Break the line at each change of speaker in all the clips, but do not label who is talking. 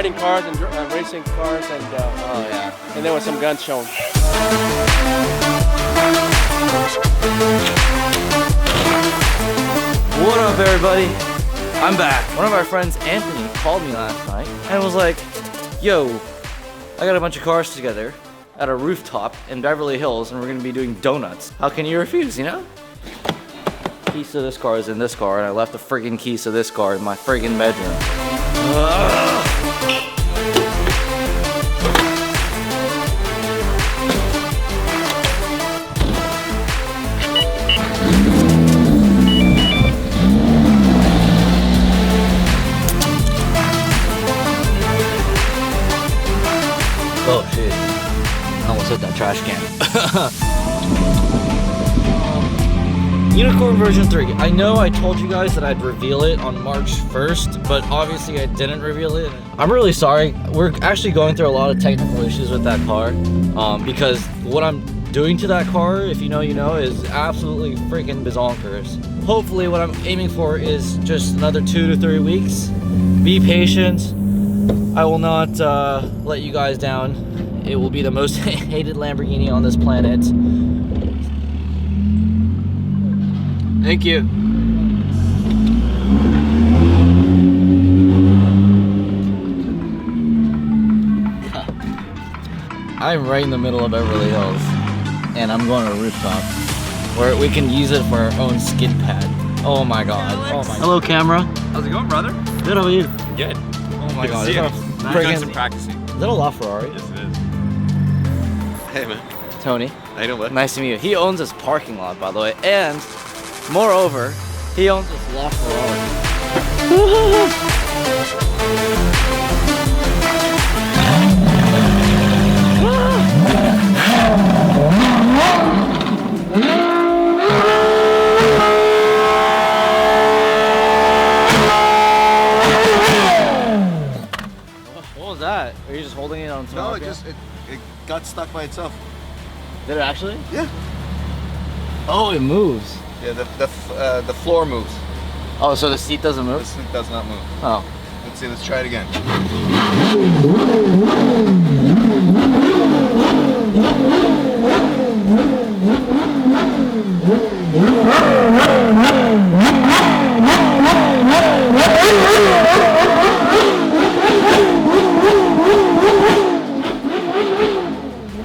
riding cars and racing cars, and
oh yeah,
and there was some guns shown.
What up, everybody? I'm back. One of our friends, Anthony, called me last night and was like, "Yo, I got a bunch of cars together at a rooftop in Beverly Hills, and we're gonna be doing donuts. How can you refuse? You know?" Keys to this car is in this car, and I left the friggin' keys to this car in my friggin' bedroom. Oh shit, I almost hit that trash can. Unicorn version 3. I know I told you guys that I'd reveal it on March 1st, but obviously I didn't reveal it. I'm really sorry. We're actually going through a lot of technical issues with that car because what I'm doing to that car, if you know, you know, is absolutely freaking bizonkers. Hopefully what I'm aiming for is just another 2 to 3 weeks. Be patient. I will not let you guys down. It will be the most hated Lamborghini on this planet. Thank you. I'm right in the middle of Beverly Hills, and I'm going to Rooftop, where we can use it for our own skid pad. Oh my god. Oh my. Hello, camera.
How's it going, brother?
Good, how are you?
Good.
Oh my god.
I've done some practicing.
Is that a LaFerrari?
Yes, it is. Hey, man.
Tony.
How you doing, bud?
Nice to meet you. He owns this parking lot, by the way, and moreover, he owns this LaFerrari. What was that? Are you just holding it on top?
No, it got stuck by itself.
Did it actually?
Yeah.
Oh, it moves.
Yeah, the floor moves.
Oh, so the seat doesn't move?
The seat does not move.
Oh.
Let's see, let's try it again.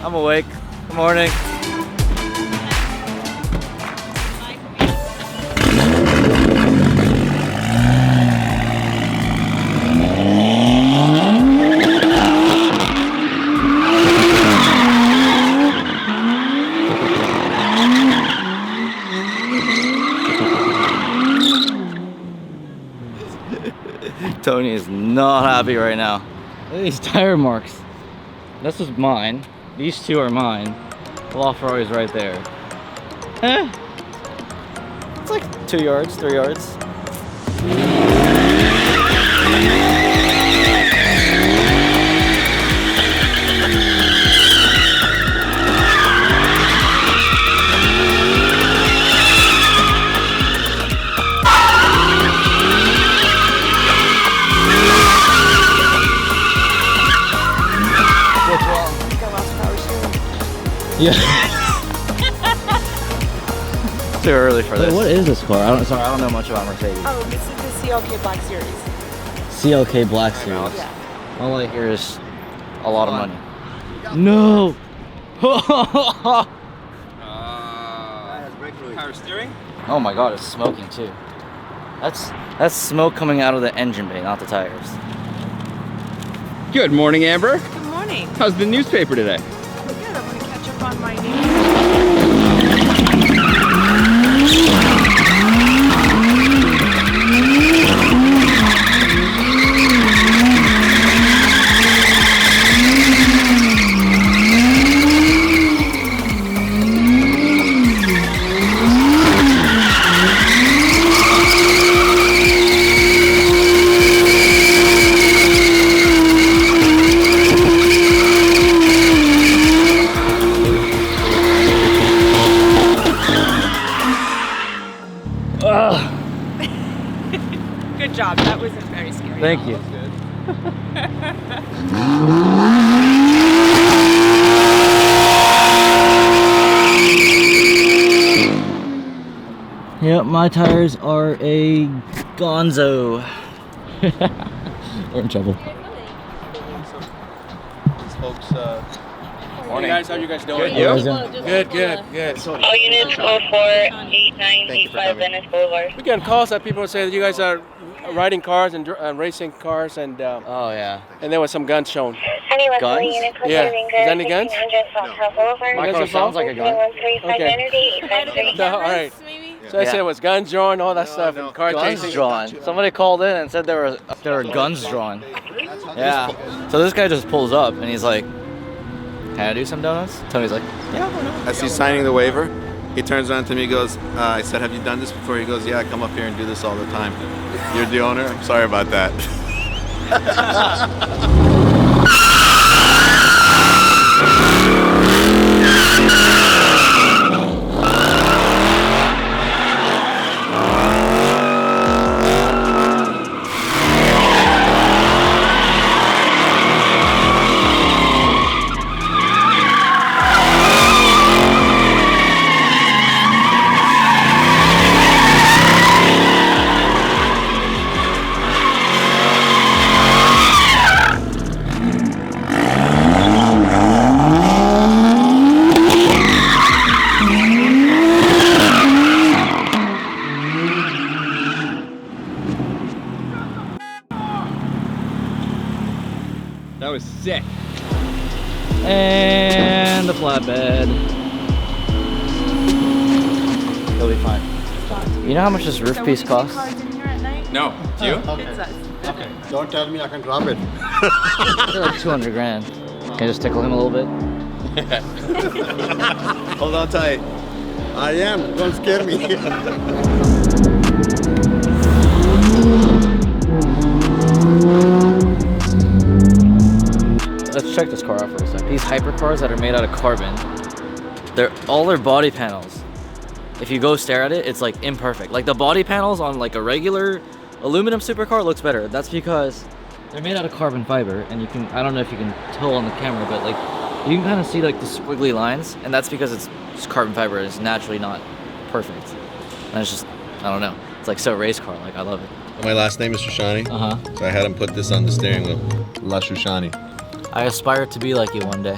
I'm awake. Good morning. Tony is not happy right now. Look at these tire marks. This is mine. These two are mine. The LaFerrari's right there. Eh. It's like 2 yards, 3 yards. Yeah. Too early for this. Wait, what is this car? I don't know much about Mercedes.
Oh, this is the CLK Black Series.
CLK Black Series.
Yeah.
All I hear is a lot of money. No.
Power steering?
Oh my god, it's smoking too. That's smoke coming out of the engine bay, not the tires.
Good morning, Amber.
Good morning.
How's the newspaper today?
Good. I'm going to catch up on my news.
Ugh.
Good job. That wasn't very scary.
Thank you. Yep, my tires are a gonzo. We're in trouble.
These folks,
Morning guys, how you guys doing?
Good, good.
All units 048985 Venice Boulevard.
We get calls that people say that you guys are riding cars and racing cars, and
Oh yeah.
there was some guns shown.
Guns?
Yeah. Is that any guns?
My car sounds like a gun.
Okay. No, all right. So I said it was guns drawn, all that stuff, and car
Guns
chasing.
drawn. Somebody called in and said there were guns drawn. Yeah. So this guy just pulls up and he's like, "Can I do some donuts?" Tony's like, "Yeah, why not?"
as he's signing the waiver, he turns around to me and goes, I said, have you done this before? He goes, yeah, I come up here and do this all the time. You're the owner? I'm sorry about that.
That was sick.
And the flatbed. It'll be fine. You know how much this roof piece costs?
No, do you?
Okay. Don't tell me I can drop it.
They're like 200 grand. Can I just tickle him a little bit?
Hold on tight.
I am. Don't scare me.
Let's check this car out for a second. These hypercars that are made out of carbon, all their body panels, if you go stare at it, it's like imperfect. Like the body panels on like a regular aluminum supercar looks better. That's because they're made out of carbon fiber, and you can, I don't know if you can tell on the camera, but like you can kind of see like the squiggly lines, and that's because it's just carbon fiber. It's naturally not perfect. And it's just, I don't know. It's like so race car, like I love it.
My last name is Shoshani, so I had him put this on the steering wheel. La Shoshani.
I aspire to be like you one day.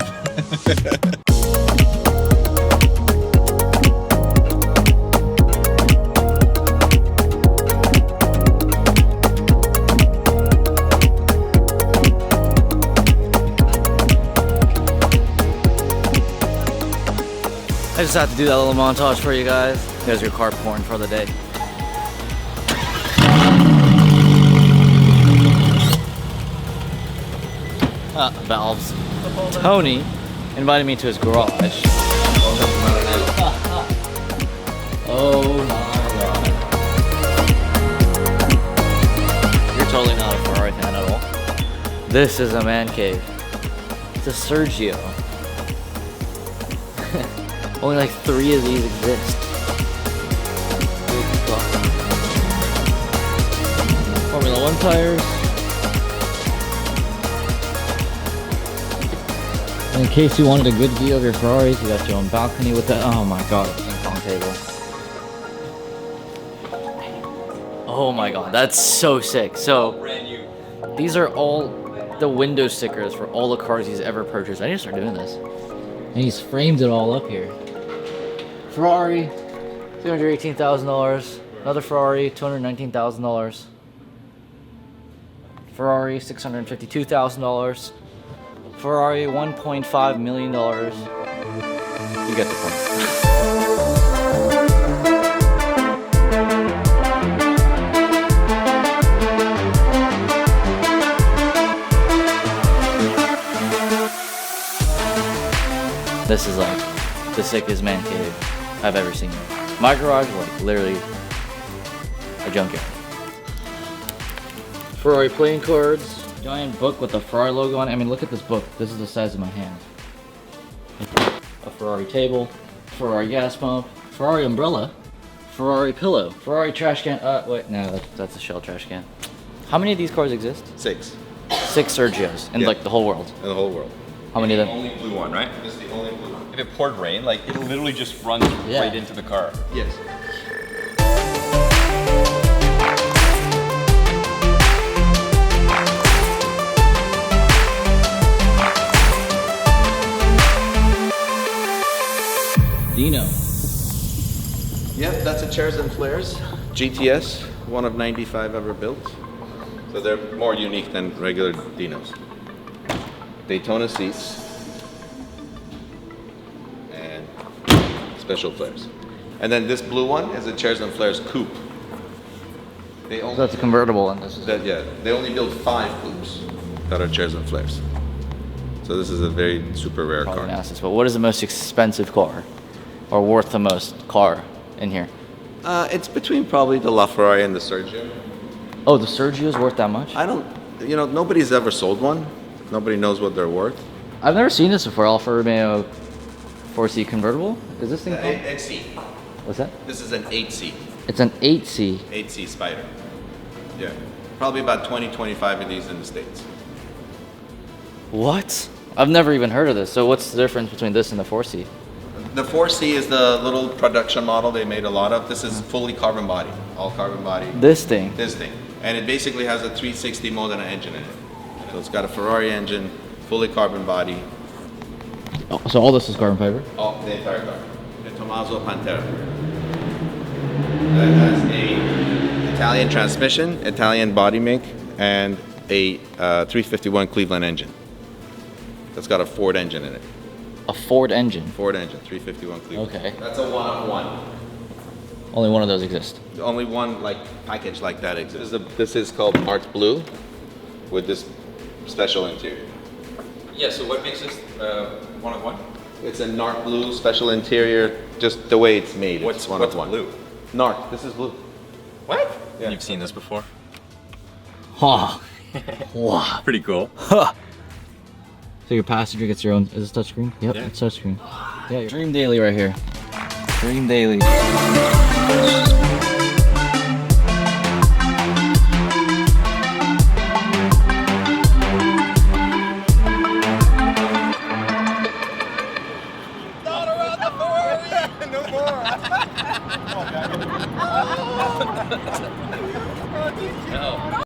I just have to do that little montage for you guys. There's your car porn for the day. Valves. Tony invited me to his garage. Oh my god. You're totally not a Ferrari fan at all. This is a man cave. It's a Sergio. Only like 3 of these exist. Formula 1 tires. And in case you wanted a good view of your Ferraris, you got your own balcony with that. Oh my god, ping pong table. Oh my god, that's so sick. So, these are all the window stickers for all the cars he's ever purchased. I need to start doing this. And he's framed it all up here. Ferrari, $318,000. Another Ferrari, $219,000. Ferrari, $652,000. Ferrari, $1.5 million. You get the point. This is like the sickest man cave I've ever seen. My garage is like literally a junkyard. Ferrari playing cards. Giant book with the Ferrari logo on it. I mean, look at this book. This is the size of my hand. A Ferrari table, Ferrari gas pump, Ferrari umbrella, Ferrari pillow, Ferrari trash can. Wait, no, that's a Shell trash can. How many of these cars exist?
6.
6 Sergios in like the whole world.
In the whole world.
How many of them?
Only blue one, right?
This is the only blue one.
If it poured rain, like it'll literally just run right into the car.
Yes.
Dino.
Yep, that's a Chairs and Flares. GTS, one of 95 ever built. So they're more unique than regular Dinos. Daytona seats. And special flares. And then this blue one is a Chairs and Flares coupe. They only,
That's a convertible and this is
they only build 5 coupes that are Chairs and Flares. So this is a very super rare car.
But what is the most expensive car? Or worth the most car in here?
It's between probably the LaFerrari and the Sergio.
Oh, the Sergio's worth that much?
I don't, you know, nobody's ever sold one. Nobody knows what they're worth.
I've never seen this before. Alfa Romeo 4C convertible? Is this thing called?
8C.
What's that?
This is an 8C.
It's an 8C.
8C Spider. Yeah. Probably about 20, 25 of these in the States.
What? I've never even heard of this. So what's the difference between this and the 4C?
The 4C is the little production model they made a lot of. This is fully carbon body, all carbon body.
This thing?
This thing. And it basically has a 360 mode and an engine in it. So it's got a Ferrari engine, fully carbon body.
Oh, so all this is carbon fiber?
Oh, the entire car. The Tommaso Pantera. That has a Italian transmission, Italian body make, and a 351 Cleveland engine. That's got a Ford engine in it.
A Ford engine?
Ford engine, 351 Cleveland.
Okay.
That's a one-of-one.
Only one of those exists?
Only one like package like that exists. This is called Art Blue with this special interior.
Yeah, so what makes this one of one?
It's a Nart Blue special interior, just the way it's made.
What's blue?
Nart, this is blue.
What?
Yeah.
You've seen this before?
Huh. Wow.
Pretty cool.
Huh. So your passenger gets your own, is this touchscreen? Yep,
Yeah.
it's touchscreen. Yeah, Dream Daily right here. Dream Daily.